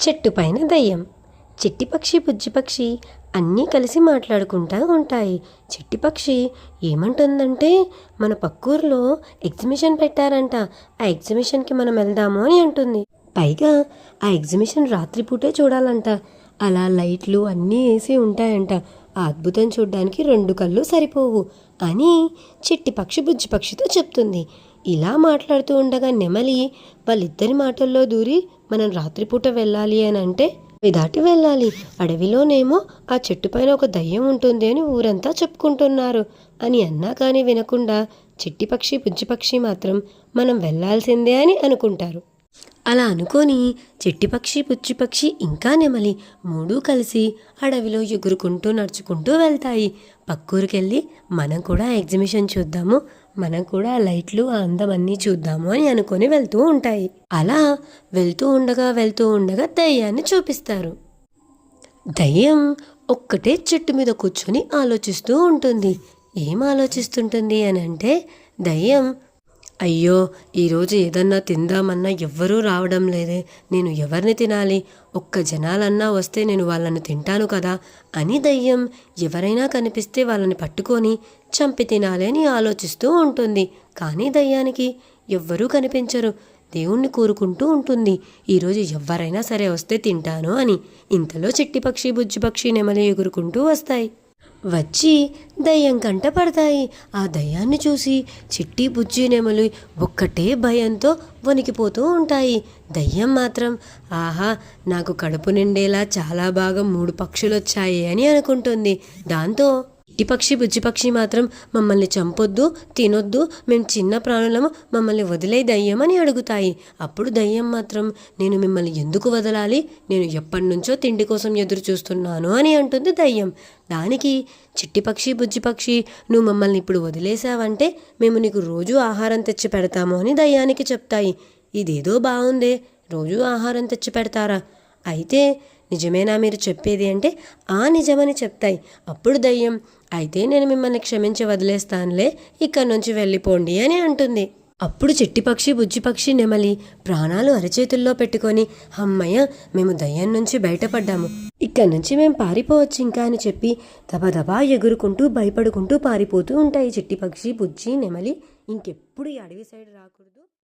చెట్టు పైన దయ్యం. చిట్టిపక్షి బుజ్జిపక్షి అన్నీ కలిసి మాట్లాడుకుంటూ ఉంటాయి. చిట్టిపక్షి ఏమంటుందంటే, మన పక్కూర్లో ఎగ్జిబిషన్ పెట్టారంట, ఆ ఎగ్జిబిషన్కి మనం వెళ్దాము అని అంటుంది. పైగా ఆ ఎగ్జిబిషన్ రాత్రిపూటే చూడాలంట. అలా లైట్లు అన్నీ వేసి ఉంటాయంట. ఆ అద్భుతం చూడ్డానికి 2 కళ్ళు సరిపోవు అని చిట్టిపక్షి బుజ్జిపక్షితో చెప్తుంది. ఇలా మాట్లాడుతూ ఉండగా నెమలి వాళ్ళిద్దరి మాటల్లో దూరి, మనం రాత్రిపూట వెళ్ళాలి అని అంటే అవి దాటి వెళ్ళాలి, అడవిలోనేమో ఆ చెట్టు పైన ఒక దయ్యం ఉంటుంది అని ఊరంతా చెప్పుకుంటున్నారు అని అన్నా కానీ వినకుండా చిట్టిపక్షి బుజ్జిపక్షి మాత్రం మనం వెళ్ళాల్సిందే అని అనుకుంటారు. అలా అనుకొని చిట్టిపక్షి బుజ్జిపక్షి ఇంకా నెమలి 3 కలిసి అడవిలో ఎగురుకుంటూ నడుచుకుంటూ వెళ్తాయి. పక్కూరికెళ్ళి మనం కూడా ఎగ్జిబిషన్ చూద్దాము, మనం కూడా లైట్లు ఆ అందం అన్నీ చూద్దాము అని అనుకొని వెళ్తూ ఉంటాయి. అలా వెళ్తూ ఉండగా దయ్యాన్ని చూపిస్తారు. దయ్యం ఒక్కటే చెట్టు మీద కూర్చొని ఆలోచిస్తూ ఉంటుంది. ఏం ఆలోచిస్తుంటుంది అని అంటే, దయ్యం అయ్యో, ఈరోజు ఏదన్నా తిందామన్నా ఎవ్వరూ రావడం లేదే, నేను ఎవరిని తినాలి, ఒక్క జనాలన్నా వస్తే నేను వాళ్ళని తింటాను కదా అని దయ్యం ఎవరైనా కనిపిస్తే వాళ్ళని పట్టుకొని చంపి తినాలి అని ఆలోచిస్తూ ఉంటుంది. కానీ దయ్యానికి ఎవ్వరూ కనిపించరు. దేవుణ్ణి కోరుకుంటూ ఉంటుంది, ఈరోజు ఎవరైనా సరే వస్తే తింటాను అని. ఇంతలో చిట్టిపక్షి బుజ్జిపక్షి నెమలి ఎగురుకుంటూ వస్తాయి. వచ్చి దయ్యం కంట పడతాయి. ఆ దయ్యాన్ని చూసి చిట్టి బుజ్జి నెమలి ఒక్కటే భయంతో వణికిపోతూ ఉంటాయి. దయ్యం మాత్రం ఆహా, నాకు కడుపు నిండేలా చాలా బాగా 3 పక్షులు వచ్చాయి అని అనుకుంటుంది. దాంతో చిట్టిపక్షి బుజ్జిపక్షి మాత్రం మమ్మల్ని చంపొద్దు, తినొద్దు, మేము చిన్న ప్రాణులము, మమ్మల్ని వదిలే దయ్యం అని అడుగుతాయి. అప్పుడు దయ్యం మాత్రం నేను మిమ్మల్ని ఎందుకు వదలాలి, నేను ఎప్పటి నుంచో తిండి కోసం ఎదురు చూస్తున్నాను అని అంటుంది దయ్యం. దానికి చిట్టిపక్షి బుజ్జిపక్షి నువ్వు మమ్మల్ని ఇప్పుడు వదిలేసావంటే మేము నీకు రోజు ఆహారం తెచ్చి పెడతాము అని దయ్యానికి చెప్తాయి. ఇదేదో బాగుందే, రోజు ఆహారం తెచ్చి పెడతారా, అయితే నిజమేనా మీరు చెప్పేది అంటే ఆ నిజమని చెప్తాయి. అప్పుడు దయ్యం అయితే నేను మిమ్మల్ని క్షమించి వదిలేస్తానులే, ఇక్కడి నుంచి వెళ్ళిపోండి అని అంటుంది. అప్పుడు చిట్టిపక్షి బుజ్జిపక్షి నెమలి ప్రాణాలు అరచేతుల్లో పెట్టుకొని అమ్మయ్య, మేము దయ్యం నుంచి బయటపడ్డాము, ఇక్కడి నుంచి మేము పారిపోవచ్చు ఇంకా అని చెప్పి దబదబా ఎగురుకుంటూ భయపడుకుంటూ పారిపోతూ ఉంటాయి చిట్టిపక్షి బుజ్జి నెమలి. ఇంకెప్పుడు ఈ అడవి సైడ్ రాకూడదు.